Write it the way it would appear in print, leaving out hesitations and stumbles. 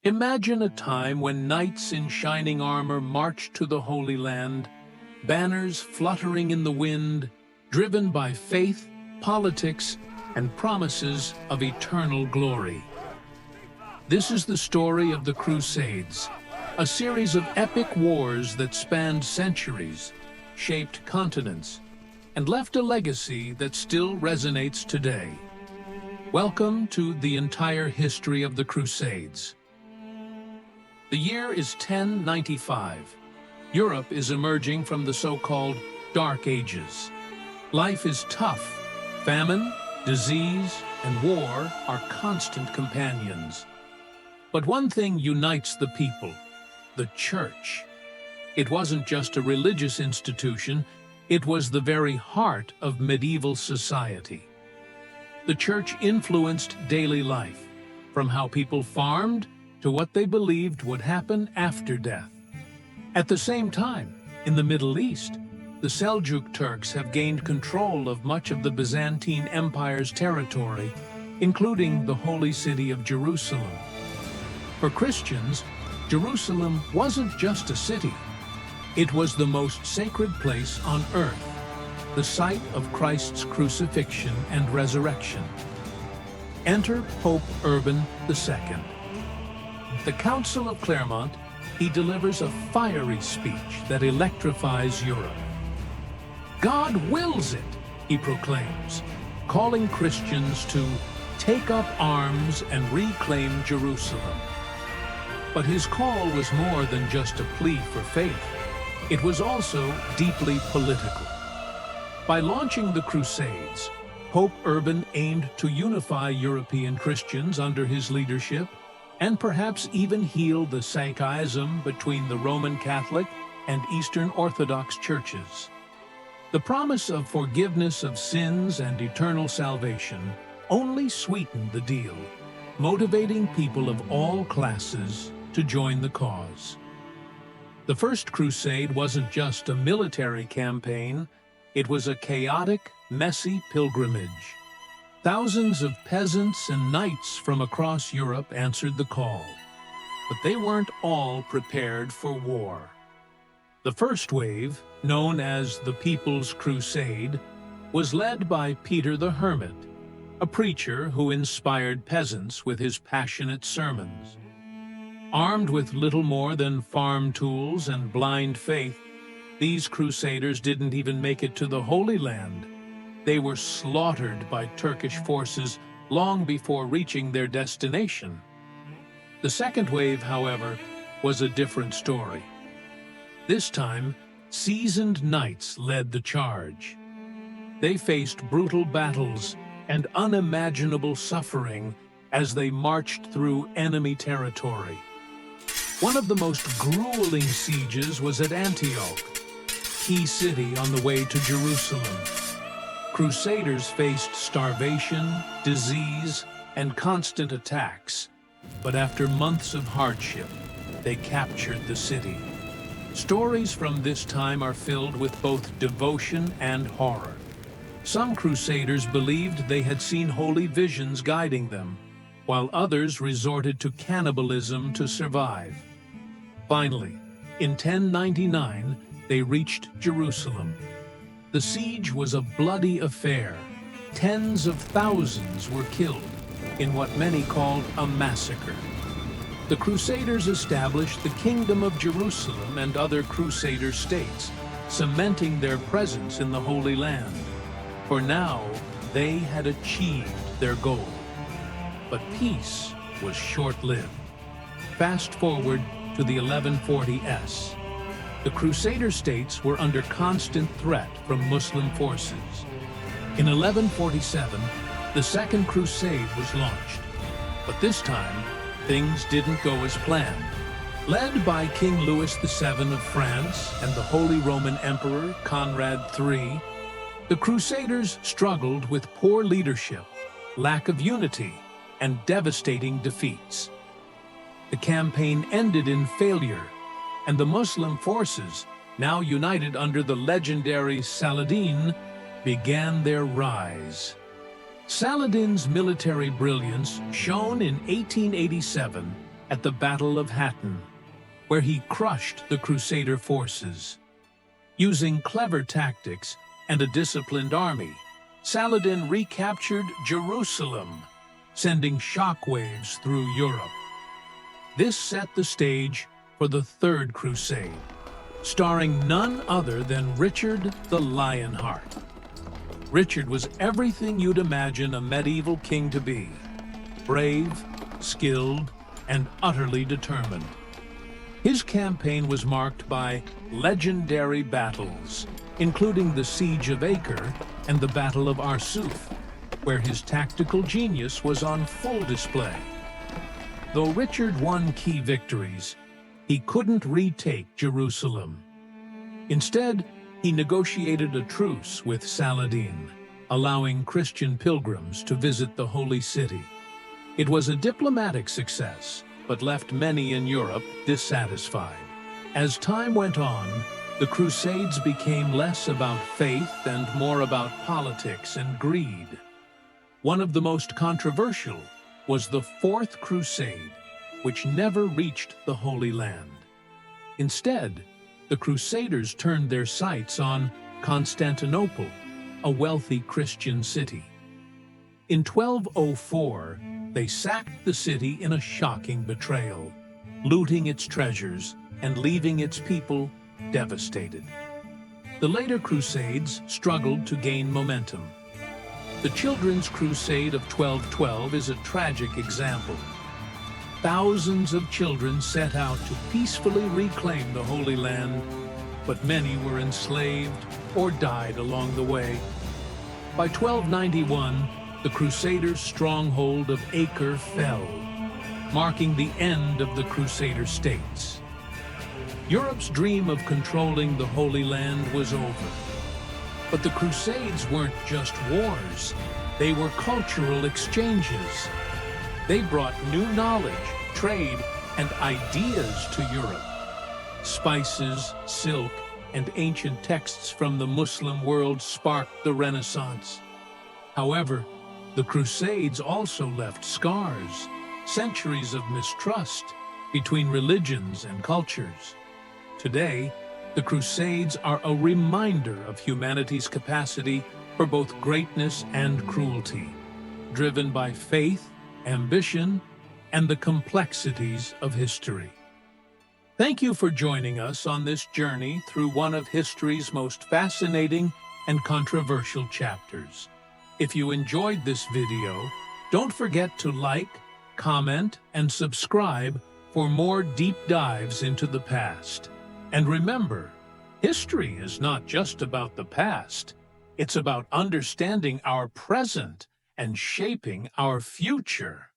Imagine a time when knights in shining armor marched to the Holy Land, banners fluttering in the wind, driven by faith, politics, and promises of eternal glory. This is the story of the Crusades, a series of epic wars that spanned centuries, shaped continents, and left a legacy that still resonates today. Welcome to the entire history of the Crusades. The year is 1095. Europe is emerging from the so-called Dark Ages. Life is tough. Famine, disease, and war are constant companions. But one thing unites the people: the church. It wasn't just a religious institution, it was the very heart of medieval society. The church influenced daily life, from how people farmed to what they believed would happen after death. At the same time, in the Middle East, the Seljuk Turks have gained control of much of the Byzantine Empire's territory, including the holy city of Jerusalem. For Christians, Jerusalem wasn't just a city. It was the most sacred place on earth, the site of Christ's crucifixion and resurrection. Enter Pope Urban II. At the Council of Clermont, he delivers a fiery speech that electrifies Europe. God wills it, he proclaims, calling Christians to take up arms and reclaim Jerusalem. But his call was more than just a plea for faith. It was also deeply political. By launching the Crusades, Pope Urban aimed to unify European Christians under his leadership and perhaps even heal the schism between the Roman Catholic and Eastern Orthodox churches. The promise of forgiveness of sins and eternal salvation only sweetened the deal, motivating people of all classes to join the cause. The First Crusade wasn't just a military campaign, it was a chaotic, messy pilgrimage. Thousands of peasants and knights from across Europe answered the call, but they weren't all prepared for war. The first wave, known as the People's Crusade, was led by Peter the Hermit, a preacher who inspired peasants with his passionate sermons. Armed with little more than farm tools and blind faith, these crusaders didn't even make it to the Holy Land. They were slaughtered by Turkish forces long before reaching their destination. The second wave, however, was a different story. This time, seasoned knights led the charge. They faced brutal battles and unimaginable suffering as they marched through enemy territory. One of the most grueling sieges was at Antioch, key city on the way to Jerusalem. Crusaders faced starvation, disease, and constant attacks, but after months of hardship, they captured the city. Stories from this time are filled with both devotion and horror. Some crusaders believed they had seen holy visions guiding them, while others resorted to cannibalism to survive. Finally, in 1099, they reached Jerusalem. The siege was a bloody affair. Tens of thousands were killed in what many called a massacre. The Crusaders established the Kingdom of Jerusalem and other Crusader states, cementing their presence in the Holy Land. For now, they had achieved their goal. But peace was short-lived. Fast forward to the 1140s. The Crusader states were under constant threat from Muslim forces. In 1147, the Second Crusade was launched. But this time, things didn't go as planned. Led by King Louis VII of France and the Holy Roman Emperor Conrad III, the Crusaders struggled with poor leadership, lack of unity, and devastating defeats. The campaign ended in failure, and the Muslim forces, now united under the legendary Saladin, began their rise. Saladin's military brilliance, shown in 1887, at the Battle of Hattin, where he crushed the Crusader forces. Using clever tactics and a disciplined army, Saladin recaptured Jerusalem, sending shockwaves through Europe. This set the stage for the Third Crusade, starring none other than Richard the Lionheart. Richard was everything you'd imagine a medieval king to be: brave, skilled, and utterly determined. His campaign was marked by legendary battles, including the Siege of Acre and the Battle of Arsuf, where his tactical genius was on full display. Though Richard won key victories, he couldn't retake Jerusalem. Instead, he negotiated a truce with Saladin, allowing Christian pilgrims to visit the Holy City. It was a diplomatic success, but left many in Europe dissatisfied. As time went on, the Crusades became less about faith and more about politics and greed. One of the most controversial was the Fourth Crusade, which never reached the Holy Land. Instead, the Crusaders turned their sights on Constantinople, a wealthy Christian city. In 1204, they sacked the city in a shocking betrayal, looting its treasures and leaving its people devastated. The later Crusades struggled to gain momentum. The Children's Crusade of 1212 is a tragic example. Thousands of children set out to peacefully reclaim the Holy Land, but many were enslaved or died along the way. By 1291, the Crusaders' stronghold of Acre fell, marking the end of the Crusader states. Europe's dream of controlling the Holy Land was over. But the Crusades weren't just wars, they were cultural exchanges. They brought new knowledge, trade, and ideas to Europe. Spices, silk, and ancient texts from the Muslim world sparked the Renaissance. However, the Crusades also left scars, centuries of mistrust between religions and cultures. Today, the Crusades are a reminder of humanity's capacity for both greatness and cruelty, driven by faith, ambition, and the complexities of history. Thank you for joining us on this journey through one of history's most fascinating and controversial chapters. If you enjoyed this video, don't forget to like, comment, and subscribe for more deep dives into the past. And remember, history is not just about the past. It's about understanding our present and shaping our future.